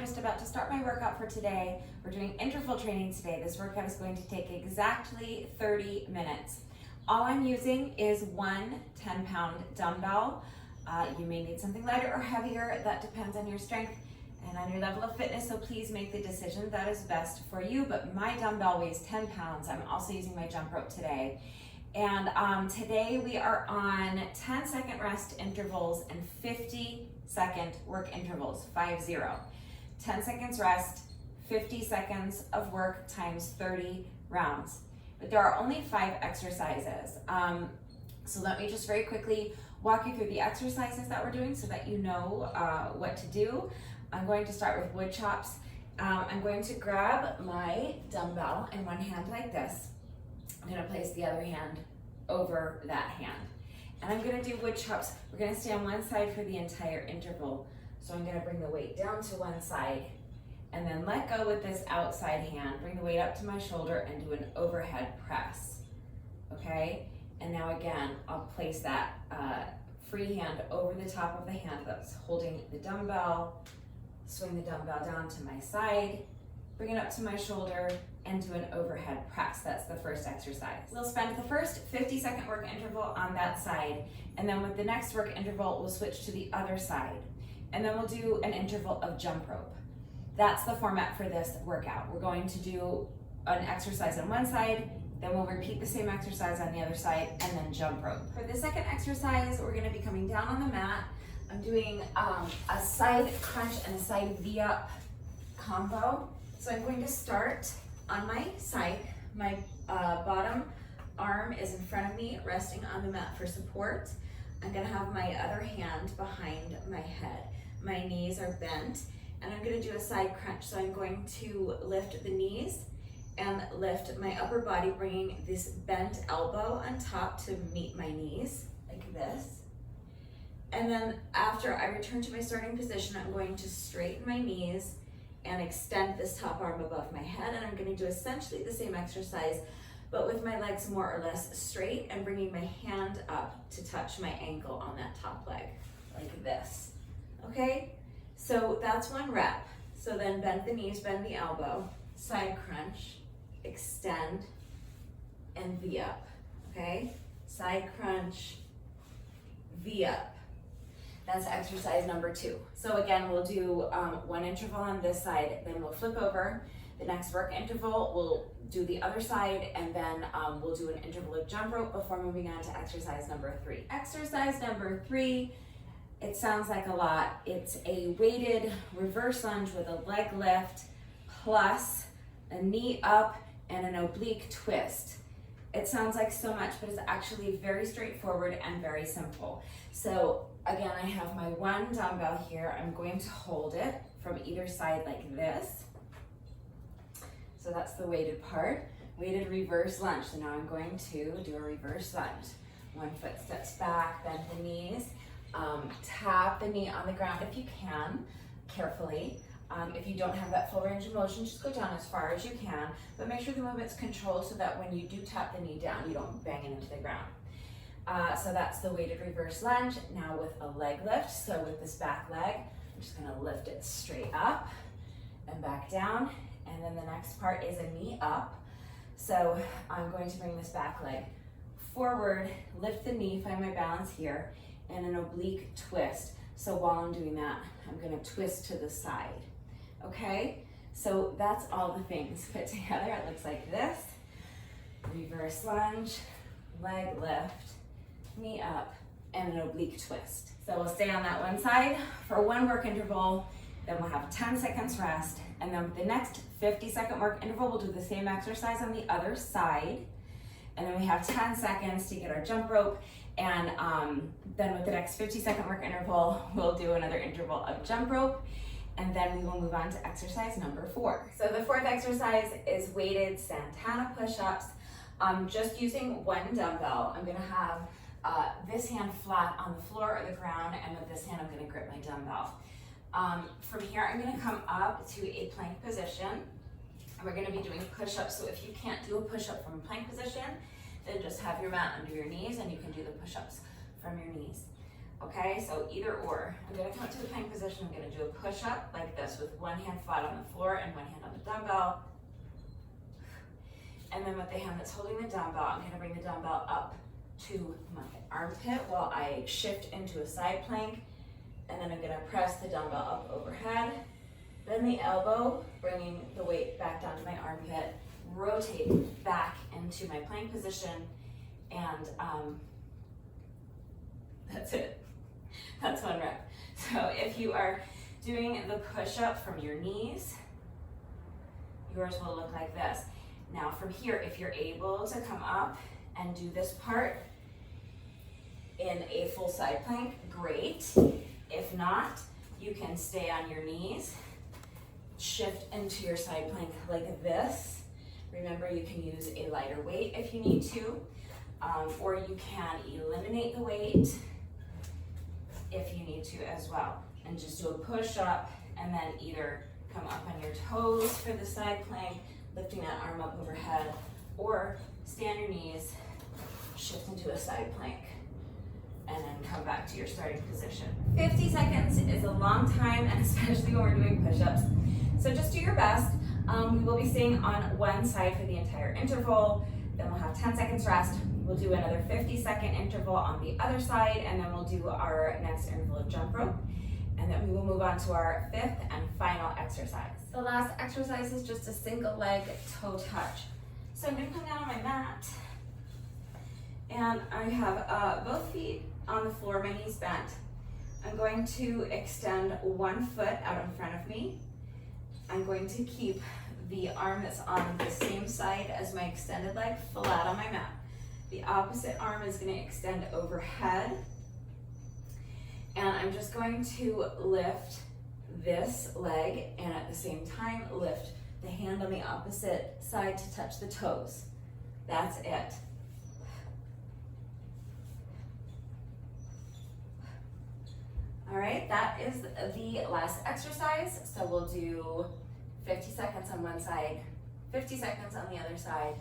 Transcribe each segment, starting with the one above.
just about to start my workout for today. We're doing interval training today. This workout is going to take exactly 30 minutes. All I'm using is one 10-pound dumbbell. You may need something lighter or heavier. That depends on your strength and on your level of fitness, so please make the decision that is best for you. But my dumbbell weighs 10 pounds. I'm also using my jump rope today. And today we are on 10-second rest intervals and 50-second work intervals, 50. 10 seconds rest, 50 seconds of work times 30 rounds. But there are only 5 exercises. So let me just very quickly walk you through the exercises that we're doing so that you know what to do. I'm going to start with wood chops. I'm going to grab my dumbbell in one hand like this. I'm going to place the other hand over that hand. And I'm going to do wood chops. We're going to stay on one side for the entire interval. So I'm going to bring the weight down to one side and then let go with this outside hand. Bring the weight up to my shoulder and do an overhead press. Okay? And now again, I'll place that free hand over the top of the hand that's holding the dumbbell. Swing the dumbbell down to my side, bring it up to my shoulder, and do an overhead press. That's the first exercise. We'll spend the first 50-second work interval on that side, and then with the next work interval, we'll switch to the other side. And then we'll do an interval of jump rope. That's the format for this workout. We're going to do an exercise on one side, then we'll repeat the same exercise on the other side, and then jump rope. For the second exercise, we're gonna be coming down on the mat. I'm doing a side crunch and a side V-up combo. So I'm going to start on my side. My bottom arm is in front of me, resting on the mat for support. I'm gonna have my other hand behind my head. My knees are bent, and I'm gonna do a side crunch. So I'm going to lift the knees and lift my upper body, bringing this bent elbow on top to meet my knees, like this. And then after I return to my starting position, I'm going to straighten my knees and extend this top arm above my head. And I'm going to do essentially the same exercise, but with my legs more or less straight and bringing my hand up to touch my ankle on that top leg, like this. Okay, so that's one rep. So then bend the knees, bend the elbow, side crunch, extend, and V up, okay? Side crunch, V up. That's exercise number 2. So again, we'll do one interval on this side, then we'll flip over. The next work interval, we'll do the other side, and then we'll do an interval of jump rope before moving on to exercise number 3. Exercise number 3, it sounds like a lot. It's a weighted reverse lunge with a leg lift plus a knee up and an oblique twist. It sounds like so much, but it's actually very straightforward and very simple. So again, I have my one dumbbell here. I'm going to hold it from either side like this. So that's the weighted part. Weighted reverse lunge. So now I'm going to do a reverse lunge. One foot steps back, bend the knees. Tap the knee on the ground if you can, carefully. If you don't have that full range of motion, just go down as far as you can, but make sure the movement's controlled so that when you do tap the knee down, you don't bang it into the ground. So that's the weighted reverse lunge. Now with a leg lift, so with this back leg, I'm just gonna lift it straight up and back down. And then the next part is a knee up. So I'm going to bring this back leg forward, lift the knee, find my balance here, and an oblique twist. So while I'm doing that, I'm gonna twist to the side. Okay, so that's all the things put together. It looks like this. Reverse lunge, leg lift, knee up, and an oblique twist. So we'll stay on that one side for one work interval, then we'll have 10 seconds rest, and then the next 50-second work interval, we'll do the same exercise on the other side, and then we have 10 seconds to get our jump rope, and then with the next 50-second work interval, we'll do another interval of jump rope, and then we will move on to exercise number 4. So the 4th exercise is weighted Santana push-ups. Just using one dumbbell. I'm gonna have this hand flat on the floor or the ground, and with this hand, I'm gonna grip my dumbbell. From here, I'm gonna come up to a plank position, and we're gonna be doing push-ups. So if you can't do a push-up from a plank position, then just have your mat under your knees, and you can do the push-ups from your knees. okay? So either or. I'm gonna come up to the plank position. I'm gonna do a push-up like this with one hand flat on the floor and one hand on the dumbbell. And then with the hand that's holding the dumbbell, I'm gonna bring the dumbbell up to my armpit while I shift into a side plank. And then I'm gonna press the dumbbell up overhead. Then the elbow, bringing the weight back down to my armpit, rotate back into my plank position, and that's it. That's one rep. So if you are doing the push-up from your knees, yours will look like this. Now from here, if you're able to come up and do this part in a full side plank, great. If not, you can stay on your knees, shift into your side plank like this. Remember, you can use a lighter weight if you need to, or you can eliminate the weight if you need to as well. And just do a push up and then either come up on your toes for the side plank, lifting that arm up overhead, or stay on your knees, shift into a side plank, and then come back to your starting position. 50 seconds is a long time, and especially when we're doing push-ups. So just do your best. We will be staying on one side for the entire interval, then we'll have 10 seconds rest. We'll do another 50-second interval on the other side, and then we'll do our next interval of jump rope. And then we will move on to our fifth and final exercise. The last exercise is just a single leg toe touch. So I'm gonna come down on my mat, and I have both feet on the floor, my knees bent. I'm going to extend one foot out in front of me. I'm going to keep the arm that's on the same side as my extended leg flat on my mat. The opposite arm is going to extend overhead. And I'm just going to lift this leg and at the same time lift the hand on the opposite side to touch the toes. That's it. All right, that is the last exercise. So we'll do 50 seconds on one side, 50 seconds on the other side,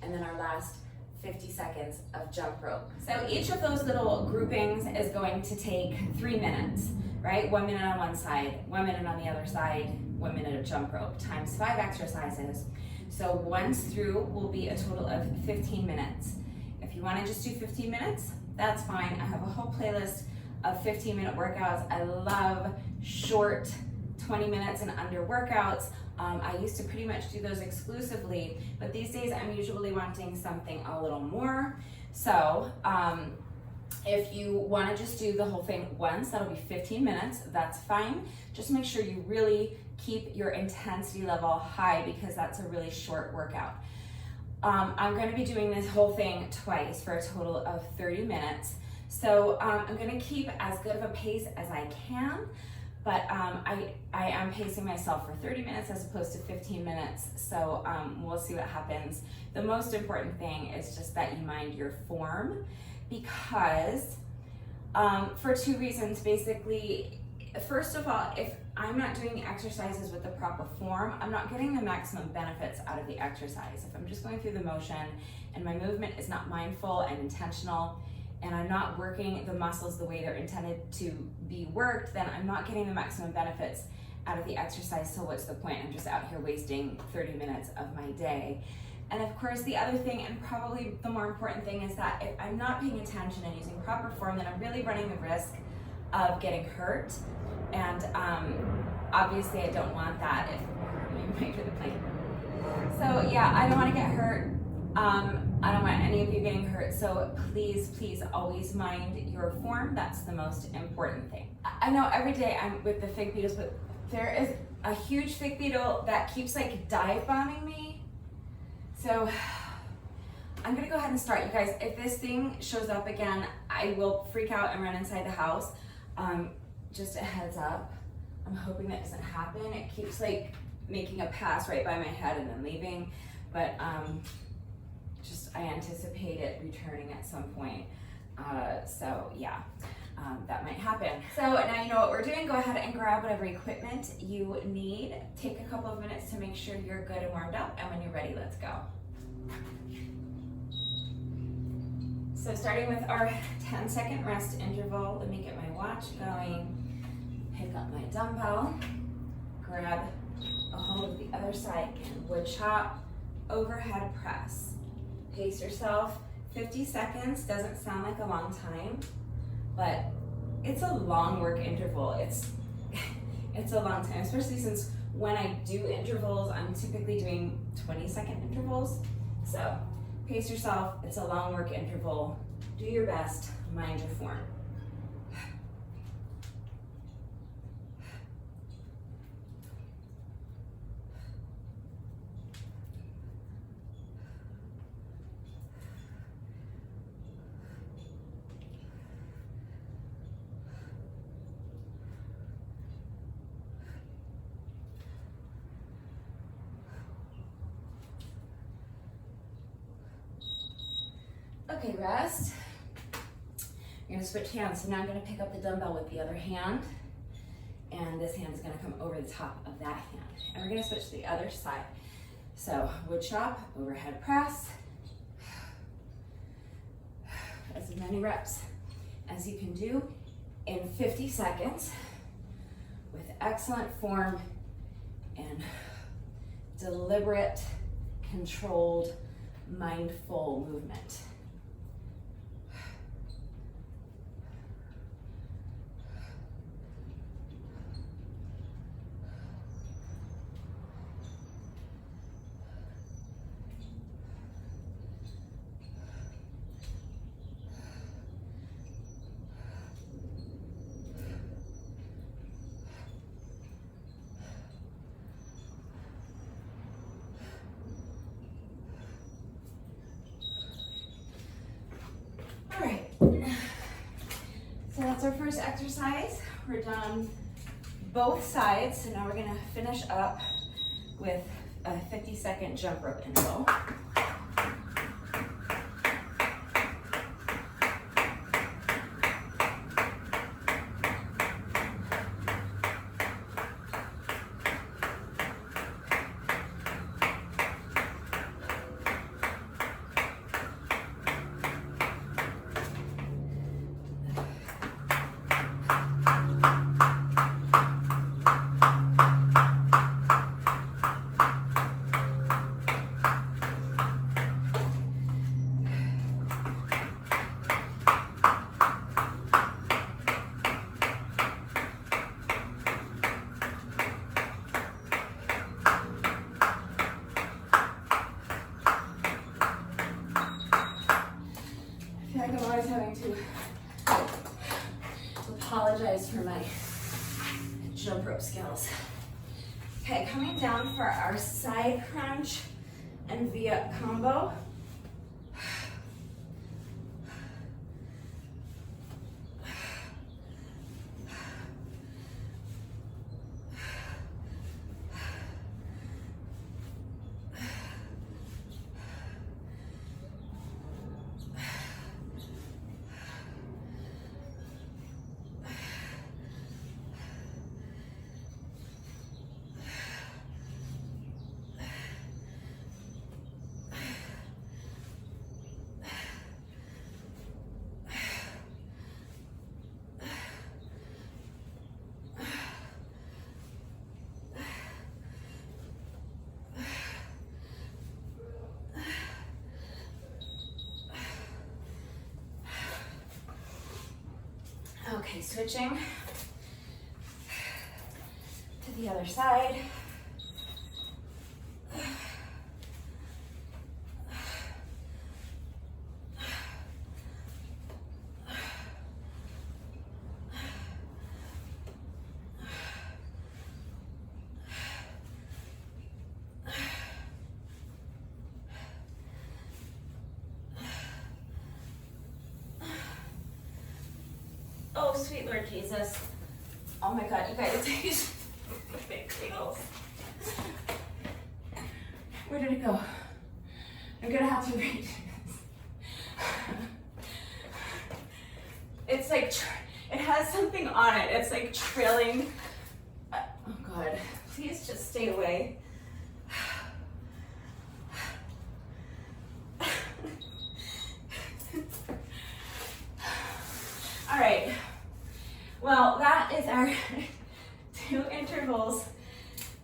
and then our last 50 seconds of jump rope. So each of those little groupings is going to take 3 minutes, right? 1 minute on one side, 1 minute on the other side, 1 minute of jump rope, times 5 exercises. So once through will be a total of 15 minutes. If you wanna just do 15 minutes, that's fine. I have a whole playlist of 15-minute workouts. I love short 20 minutes and under workouts. I used to pretty much do those exclusively, but these days I'm usually wanting something a little more. So if you want to just do the whole thing once, that'll be 15 minutes, that's fine. Just make sure you really keep your intensity level high because that's a really short workout. I'm going to be doing this whole thing twice for a total of 30 minutes. So I'm going to keep as good of a pace as I can, but I am pacing myself for 30 minutes as opposed to 15 minutes, so we'll see what happens. The most important thing is just that you mind your form, because for 2 reasons, basically. First of all, if I'm not doing exercises with the proper form, I'm not getting the maximum benefits out of the exercise. If I'm just going through the motion and my movement is not mindful and intentional, and I'm not working the muscles the way they're intended to be worked, then I'm not getting the maximum benefits out of the exercise, so what's the point? I'm just out here wasting 30 minutes of my day. And of course, the other thing, and probably the more important thing, is that if I'm not paying attention and using proper form, then I'm really running the risk of getting hurt. And obviously I don't want that if you might do the plank. So yeah, I don't want to get hurt. I don't want any of you getting hurt, so please, please always mind your form. That's the most important thing. I know every day I'm with the fig beetles, but there is a huge fig beetle that keeps like dive bombing me. So I'm gonna go ahead and start, you guys. If this thing shows up again, I will freak out and run inside the house. Just a heads up, I'm hoping that doesn't happen. It keeps like making a pass right by my head and then leaving, but just I anticipate it returning at some point. So yeah, that might happen. So now you know what we're doing. Go ahead and grab whatever equipment you need. Take a couple of minutes to make sure you're good and warmed up, and when you're ready, let's go. So So starting with our 10-second rest interval, let me get my watch going, pick up my dumbbell, grab a hold of the other side, and wood chop, overhead press. Pace yourself. 50 seconds doesn't sound like a long time, but it's a long work interval. It's a long time, especially since when I do intervals, I'm typically doing 20-second intervals. So pace yourself, it's a long work interval. Do your best, mind your form. Okay, rest. You're gonna switch hands. So now I'm gonna pick up the dumbbell with the other hand, and this hand is gonna come over the top of that hand. And we're gonna switch to the other side. So wood chop, overhead press. As many reps as you can do in 50 seconds with excellent form and deliberate, controlled, mindful movement. So that's our first exercise. We're done both sides. So now we're gonna finish up with a 50-second jump rope interval. I'm always having to apologize for my jump rope skills. Okay, coming down for our side crunch and V-up combo. Okay, switching to the other side. Oh, sweet Lord Jesus. Oh my God, you guys, these big wheels. Where did it go? I'm gonna have to redo this. It's like, it has something on it. It's like trailing. Oh God, please just stay away.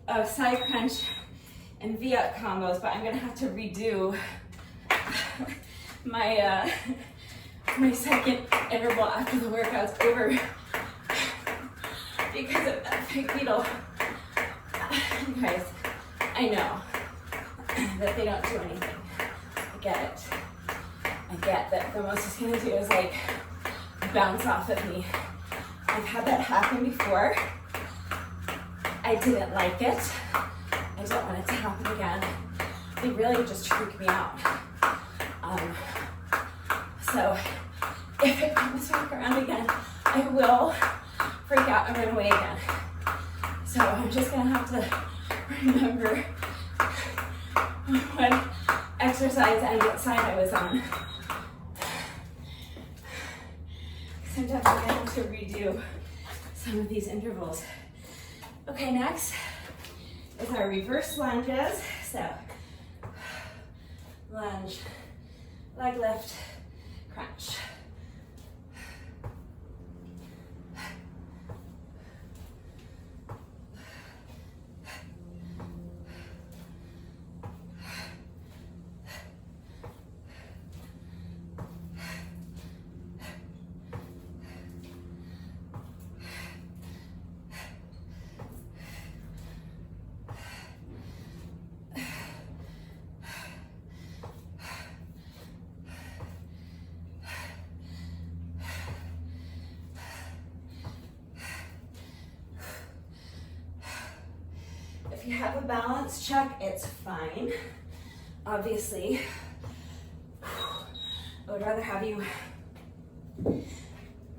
of side crunch and V-up combos, but I'm gonna have to redo my my second interval after the workout's over because of that fake needle. Guys, I know that they don't do anything. I get it. I get that the most it's gonna do is like bounce off of me. I've had that happen before. I didn't like it. I don't want it to happen again. They really just freak me out. So if it comes back around again, I will freak out and run away again. So I'm just gonna have to remember what exercise and what side I was on. Sometimes I'm gonna have to redo some of these intervals. Okay, next is our reverse lunges. So, lunge, leg lift, crunch. If you have a balance check, it's fine. Obviously, I would rather have you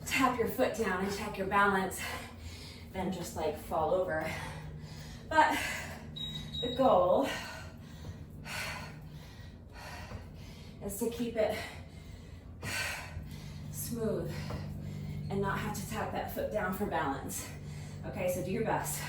tap your foot down and check your balance than just like fall over. But the goal is to keep it smooth and not have to tap that foot down for balance. Okay, so do your best.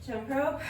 Jump rope.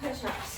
Push-ups.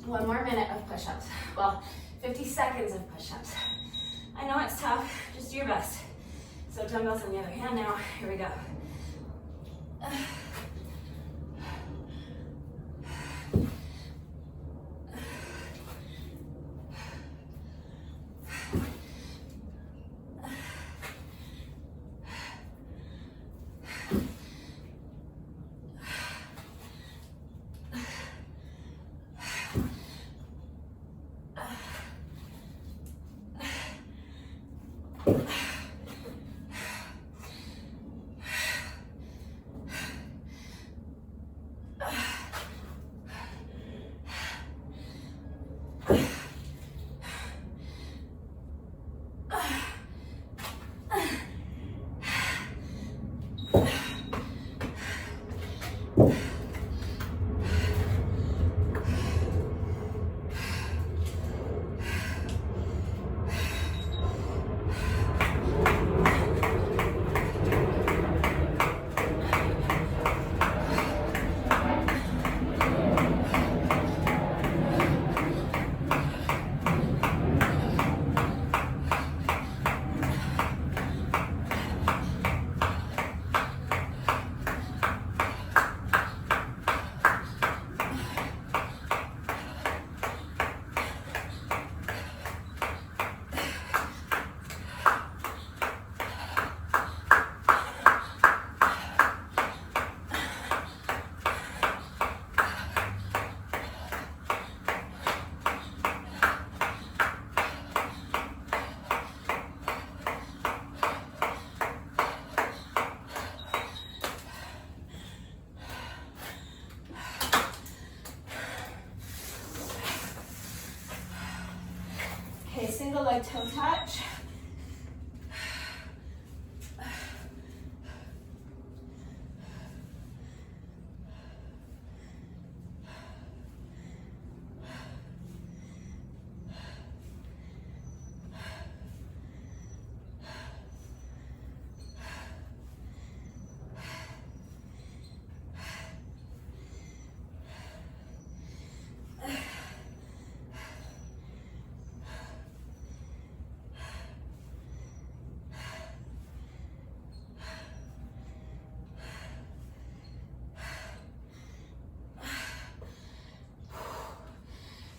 One more minute of push-ups. Well, 50 seconds of push-ups. I know it's tough, just do your best. So dumbbells on the other hand now, here we go. Okay, single leg toe touch.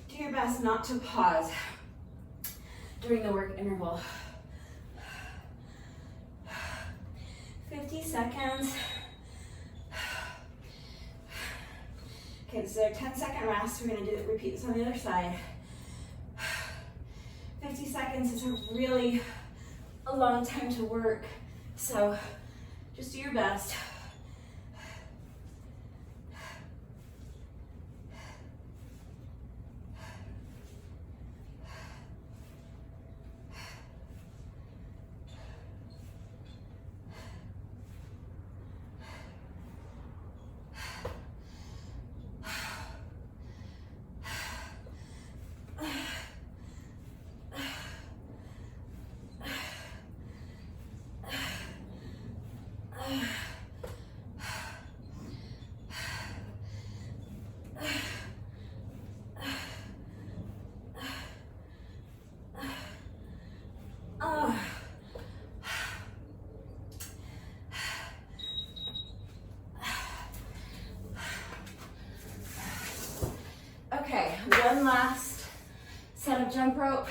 Do your best not to pause during the work interval. 50 seconds. Okay, this is our 10-second rest. We're gonna repeat this on the other side. 50 seconds is really a long time to work, so just do your best. Okay, one last set of jump rope.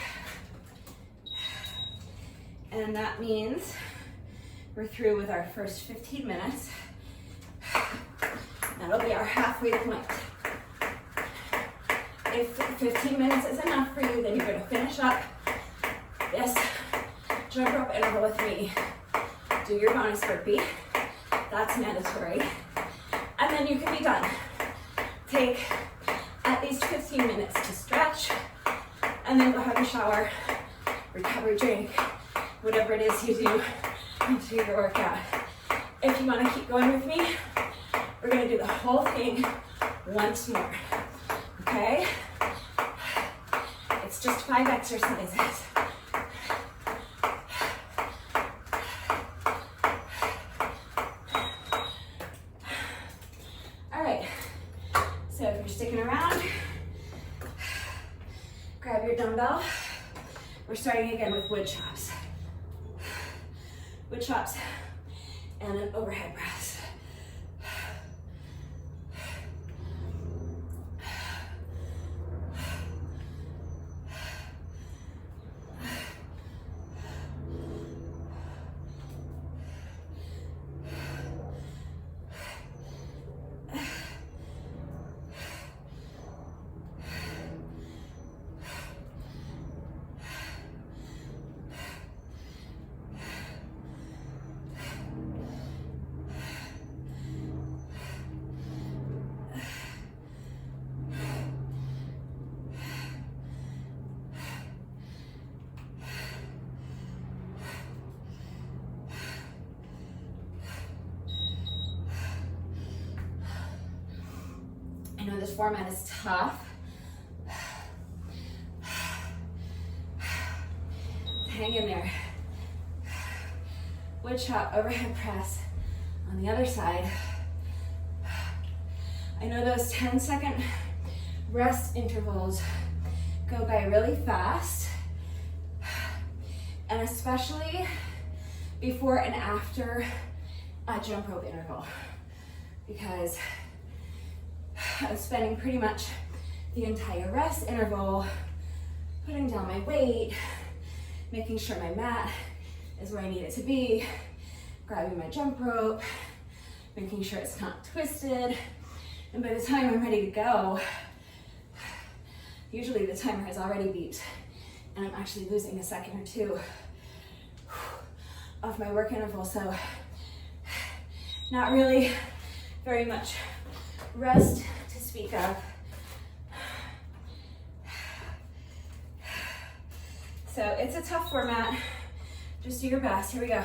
And that means we're through with our first 15 minutes. That'll be our halfway point. If 15 minutes is enough for you, then you're gonna finish up this jump rope interval with me. Do your bonus burpee, that's mandatory. And then you can be done. Take at least 15 minutes to stretch, and then go have a shower, recovery drink, whatever it is you do into your workout. If you want to keep going with me, we're going to do the whole thing once more, okay? It's just 5 exercises. All right, so if you're sticking around, grab your dumbbell We're starting again with wood chops. Wood chops and an overhead press. I know this format is tough. Hang in there. Wood chop, overhead press on the other side. I know those 10-second rest intervals go by really fast, and especially before and after a jump rope interval, because I was spending pretty much the entire rest interval putting down my weight, making sure my mat is where I need it to be, grabbing my jump rope, making sure it's not twisted, and by the time I'm ready to go, usually the timer has already beeped and I'm actually losing a second or two of my work interval, so not really very much rest to speak of. So it's a tough format. Just do your best. Here we go.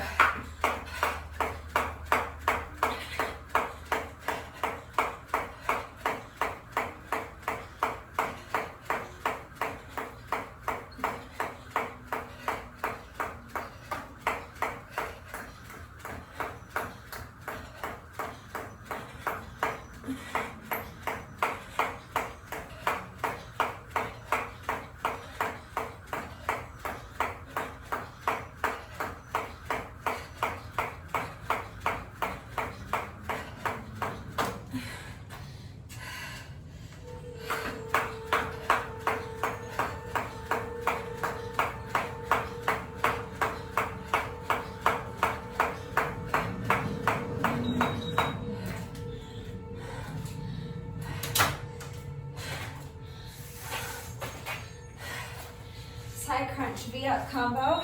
Side crunch V-up combo.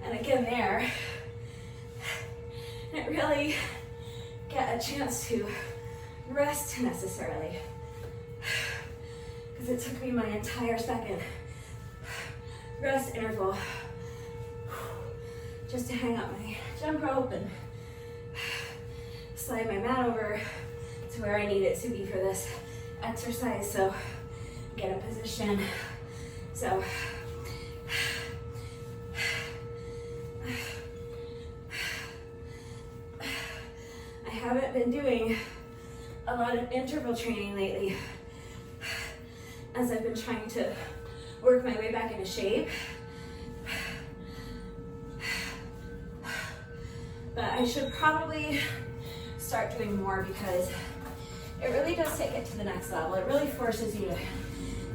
And again there, I didn't really get a chance to rest necessarily, because it took me my entire second rest interval just to hang up my jump rope and slide my mat over to where I need it to be for this exercise. So get a position. So I haven't been doing a lot of interval training lately, as I've been trying to work my way back into shape. But I should probably start doing more, because it really does take it to the next level. It really forces you to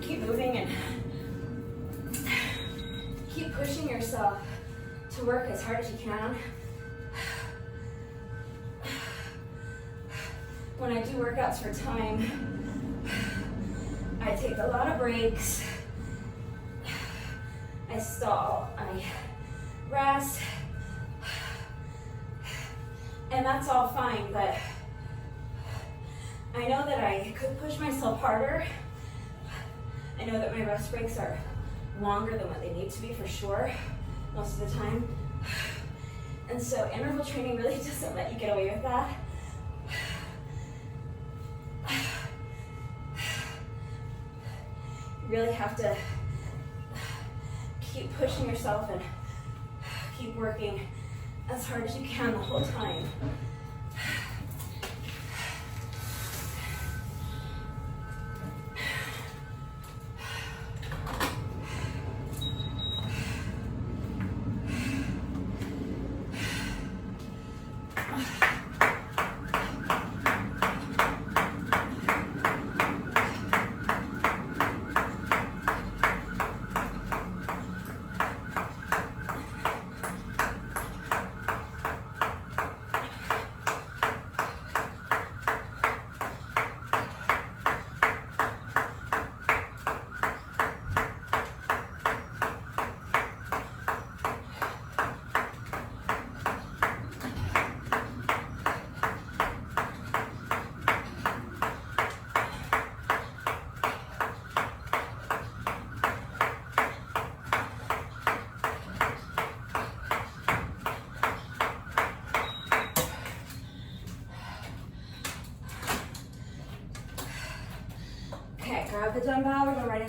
keep moving and keep pushing yourself to work as hard as you can. When I do workouts for time, I take a lot of breaks. I stall, I rest, and that's all fine, but I know that I could push myself harder. I know that my rest breaks are longer than what they need to be, for sure, most of the time. And so interval training really doesn't let you get away with that. You really have to keep pushing yourself and keep working as hard as you can the whole time.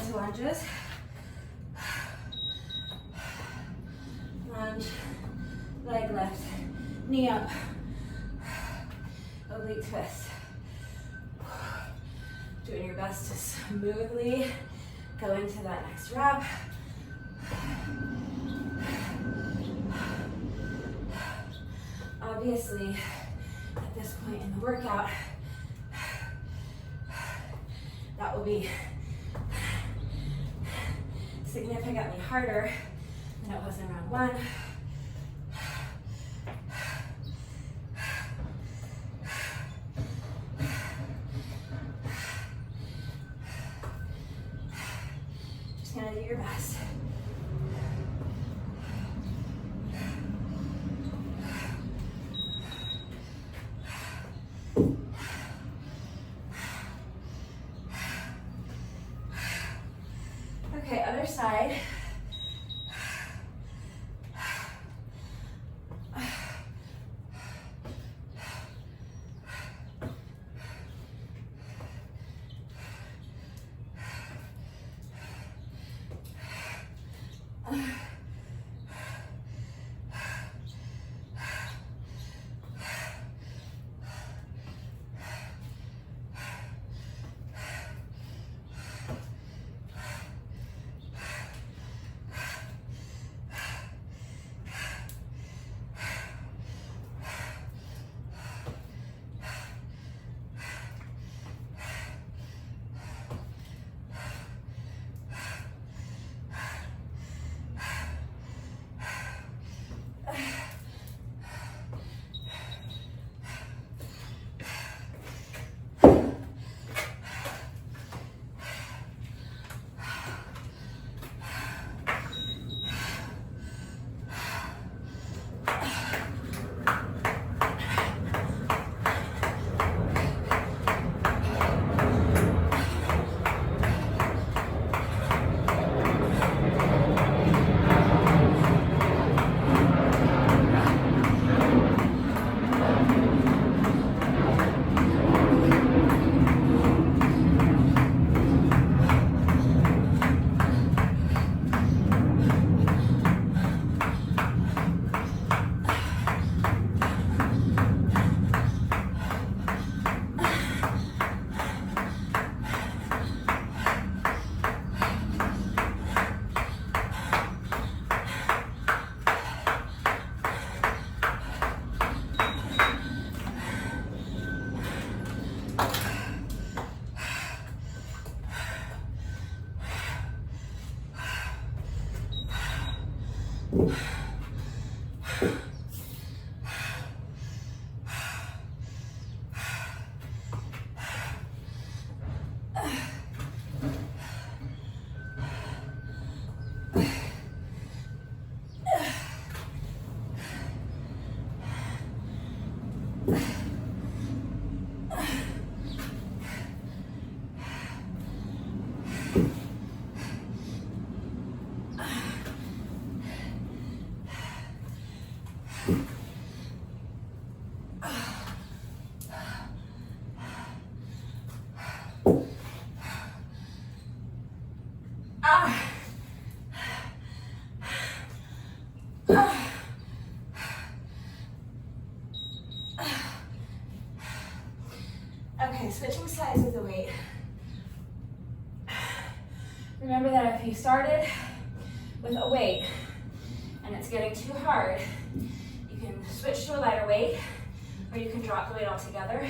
into lunges. Lunge, leg lift, knee up, oblique twist. Doing your best to smoothly go into that next rep. Obviously, at this point in the workout, that will be significantly harder than it was in round one. Just gonna do your best. Okay, other side. Okay, switching sides with the weight. Remember that if you started with a weight and it's getting too hard, you can switch to a lighter weight or you can drop the weight altogether.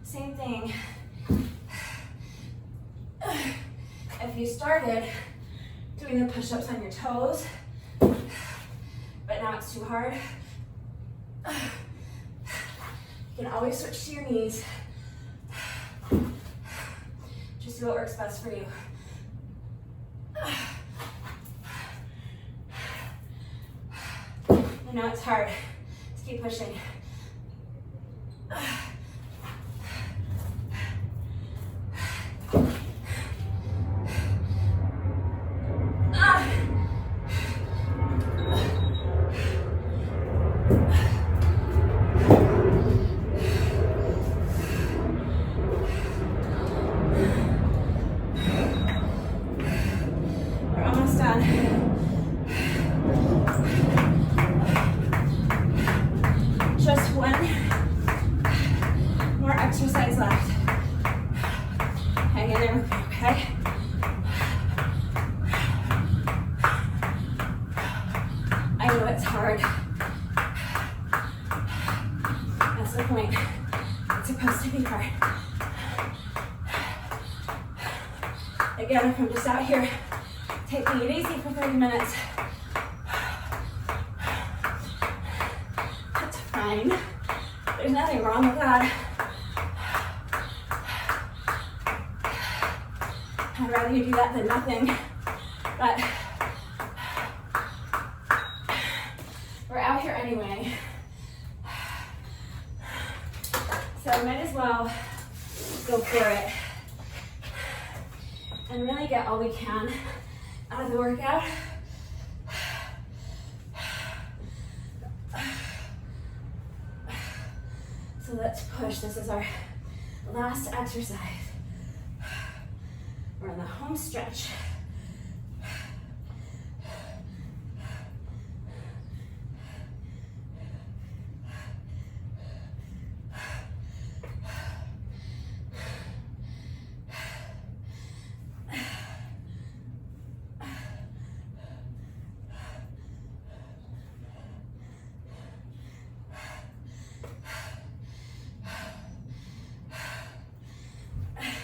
Same thing. If you started doing the push-ups on your toes, but now it's too hard, you can always switch to your knees. Just do what works best for you. I know it's hard. Just keep pushing. okay? I know it's hard. That's the point. It's supposed to be hard. Again, if I'm just out here taking it easy for 30 minutes, that's fine. There's nothing wrong with that. I'd rather you do that than nothing, but we're out here anyway. So might as well go for it and really get all we can out of the workout. So let's push. This is our last exercise. We're in the home stretch.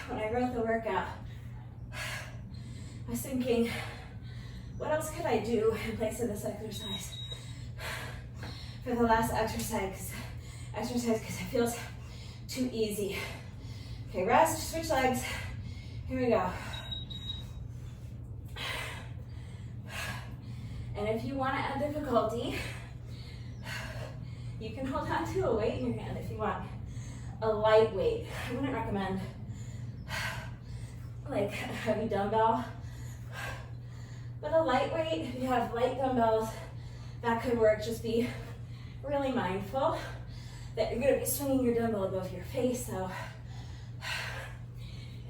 When I wrote the workout, I was thinking, what else could I do in place of this exercise for the last exercise because it feels too easy. Okay, rest, switch legs. Here we go. And if you want to add difficulty, you can hold on to a weight in your hand if you want. A light weight. I wouldn't recommend like a heavy dumbbell, but a lightweight, if you have light dumbbells, that could work. Just be really mindful that you're going to be swinging your dumbbell above your face, so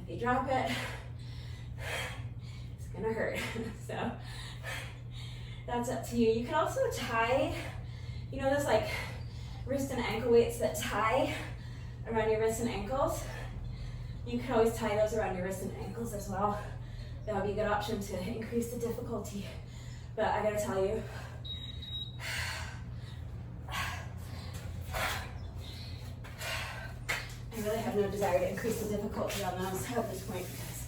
if you drop it, it's going to hurt. So that's up to you. You can also tie, you know those like wrist and ankle weights that tie around your wrists and ankles? You can always tie those around your wrists and ankles as well. That would be a good option to increase the difficulty. But I gotta tell you, I really have no desire to increase the difficulty on those at this point because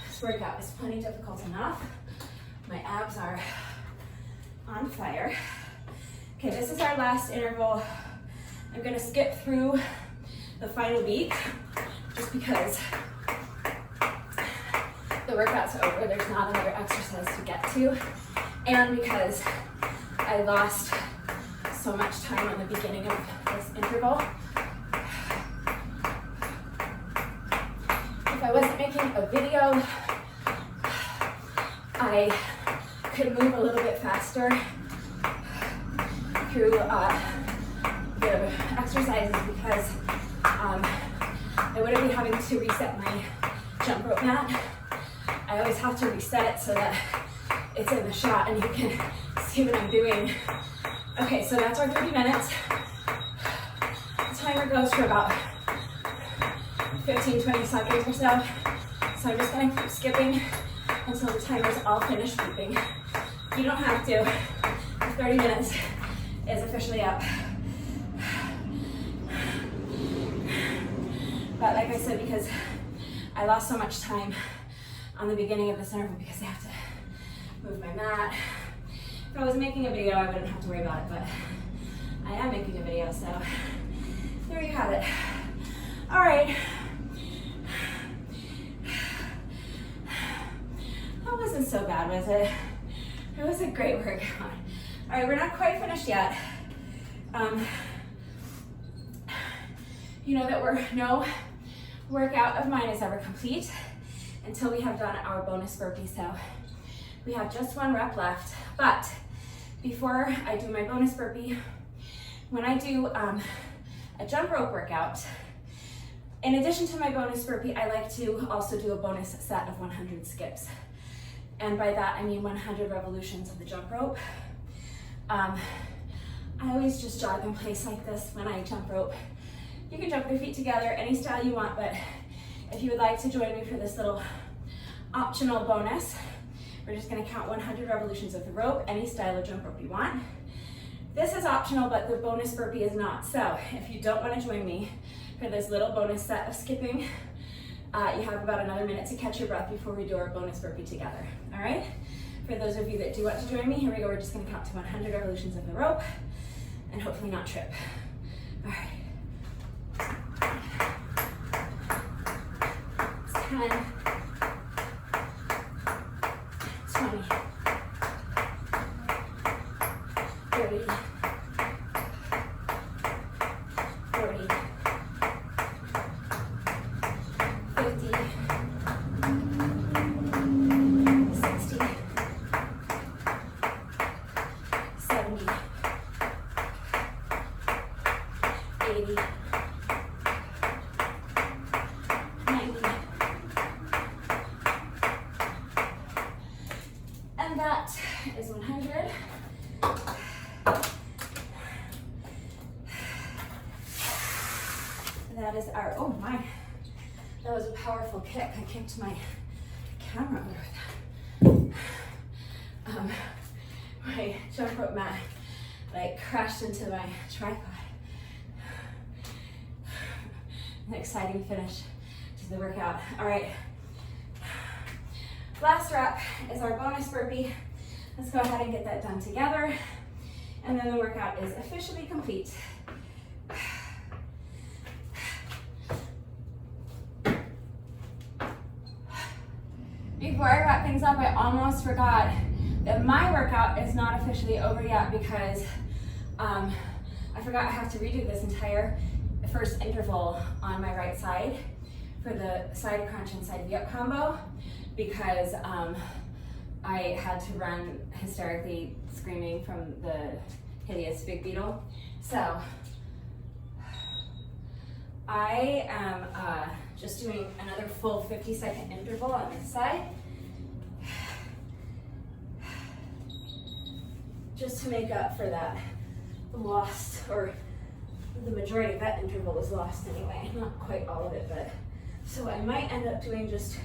this workout is plenty difficult enough. My abs are on fire. Okay, this is our last interval. I'm gonna skip through the final beat just because the workout's over, there's not another exercise to get to, and because I lost so much time on the beginning of this interval. If I wasn't making a video, I could move a little bit faster through the exercises because I wouldn't be having to reset my jump rope mat. I always have to reset it so that it's in the shot and you can see what I'm doing. Okay, so that's our 30 minutes. The timer goes for about 15-20 seconds or so. So I'm just gonna keep skipping until the timer's all finished beeping. You don't have to. The 30 minutes is officially up. But like I said, because I lost so much time on the beginning of this interval because I have to move my mat. If I was making a video, I wouldn't have to worry about it, but I am making a video, so there you have it. All right. That wasn't so bad, was it? It was a great workout. All right, we're not quite finished yet. You know that no workout of mine is ever complete until we have done our bonus burpee. So we have just one rep left, but before I do my bonus burpee, when I do a jump rope workout, in addition to my bonus burpee, I like to also do a bonus set of 100 skips. And by that, I mean 100 revolutions of the jump rope. I always just jog in place like this when I jump rope. You can jump your feet together any style you want, but if you would like to join me for this little Optional bonus, we're just gonna count 100 revolutions of the rope, any style of jump rope you want. This is optional, but the bonus burpee is not. So if you don't wanna join me for this little bonus set of skipping, you have about another minute to catch your breath before we do our bonus burpee together, all right? For those of you that do want to join me, here we go, we're just gonna count to 100 revolutions of the rope and hopefully not trip. All right. 10, 20, 30, 40, 50, 60, 70, 80, 90, and that is 100. That is our, oh my, that was a powerful kick. I kicked my camera over with that. My jump rope mat like crashed into my tripod. An exciting finish to the workout. All right, last rep is our bonus burpee. Let's go ahead and get that done together. And then the workout is officially complete. Before I wrap things up, I almost forgot that my workout is not officially over yet because I forgot I have to redo this entire first interval on my right side for the side crunch and side V-up combo because I had to run hysterically screaming from the hideous big beetle. So I am just doing another full 50-second interval on this side. Just to make up for that lost, or the majority of that interval was lost anyway. Not quite all of it, but. So I might end up doing just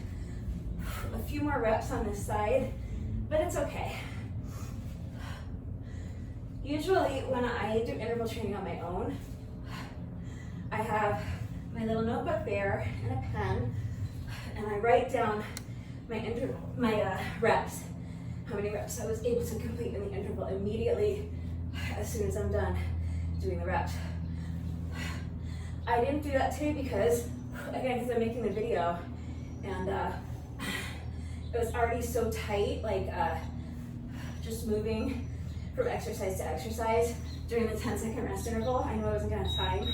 a few more reps on this side, but it's okay. Usually when I do interval training on my own, I have my little notebook there and a pen, and I write down my reps, how many reps I was able to complete in the interval immediately as soon as I'm done doing the reps. I didn't do that today because, again, because I'm making the video, and it was already so tight, like just moving from exercise to exercise during the 10-second rest interval. I knew I wasn't gonna have time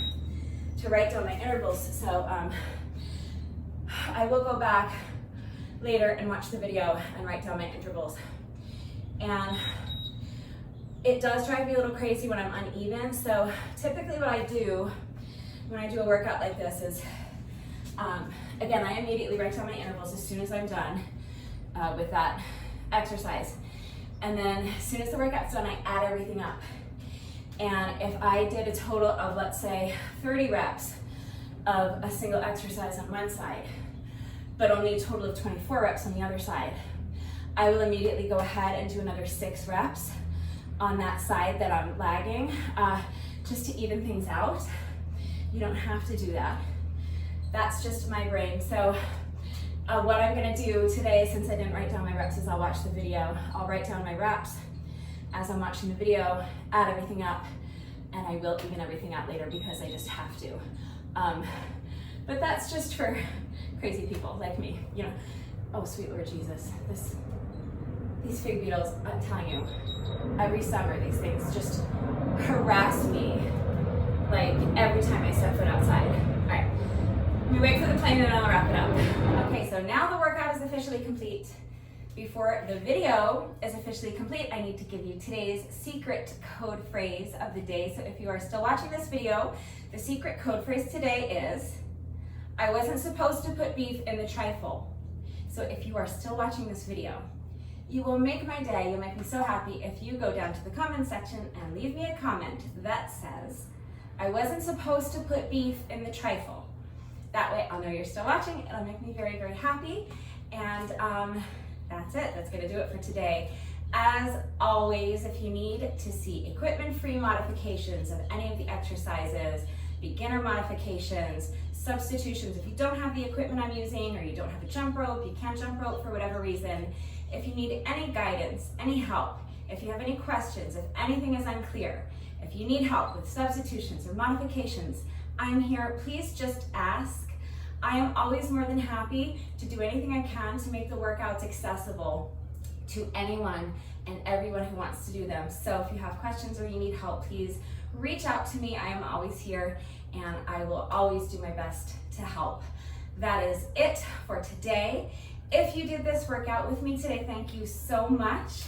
to write down my intervals, so I will go back later and watch the video and write down my intervals. And it does drive me a little crazy when I'm uneven, so typically what I do when I do a workout like this is, again, I immediately write down my intervals as soon as I'm done with that exercise. And then as soon as the workout's done, I add everything up. And if I did a total of, let's say, 30 reps of a single exercise on one side, but only a total of 24 reps on the other side, I will immediately go ahead and do another 6 reps on that side that I'm lagging, just to even things out. You don't have to do that. That's just my brain. So what I'm gonna do today, since I didn't write down my reps, is I'll watch the video. I'll write down my reps as I'm watching the video, add everything up, and I will even everything out later because I just have to. But that's just for crazy people like me, you know. Oh, sweet Lord Jesus, these fig beetles, I'm telling you, every summer these things just harass me, like every time I step foot outside. All right, let me wait for the plane and I'll wrap it up. Okay, so now the workout is officially complete. Before the video is officially complete, I need to give you today's secret code phrase of the day. So if you are still watching this video, the secret code phrase today is, I wasn't supposed to put beef in the trifle. So if you are still watching this video, you will make my day, you'll make me so happy if you go down to the comment section and leave me a comment that says, I wasn't supposed to put beef in the trifle. That way I'll know you're still watching, it'll make me very, very happy. And that's it. That's gonna do it for today. As always, if you need to see equipment-free modifications of any of the exercises, beginner modifications, substitutions, if you don't have the equipment I'm using, or you don't have a jump rope, you can't jump rope for whatever reason, if you need any guidance, any help, if you have any questions, if anything is unclear, if you need help with substitutions or modifications, I'm here. Please just ask. I am always more than happy to do anything I can to make the workouts accessible to anyone and everyone who wants to do them. So if you have questions or you need help, please reach out to me. I am always here, and I will always do my best to help. That is it for today. If you did this workout with me today, thank you so much.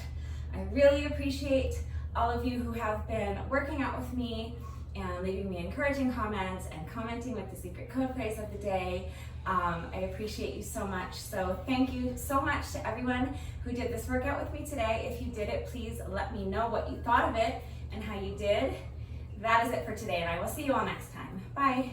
I really appreciate all of you who have been working out with me and leaving me encouraging comments and commenting with the secret code phrase of the day. I appreciate you so much. So thank you so much to everyone who did this workout with me today. If you did it, please let me know what you thought of it and how you did. That is it for today, and I will see you all next time. Bye.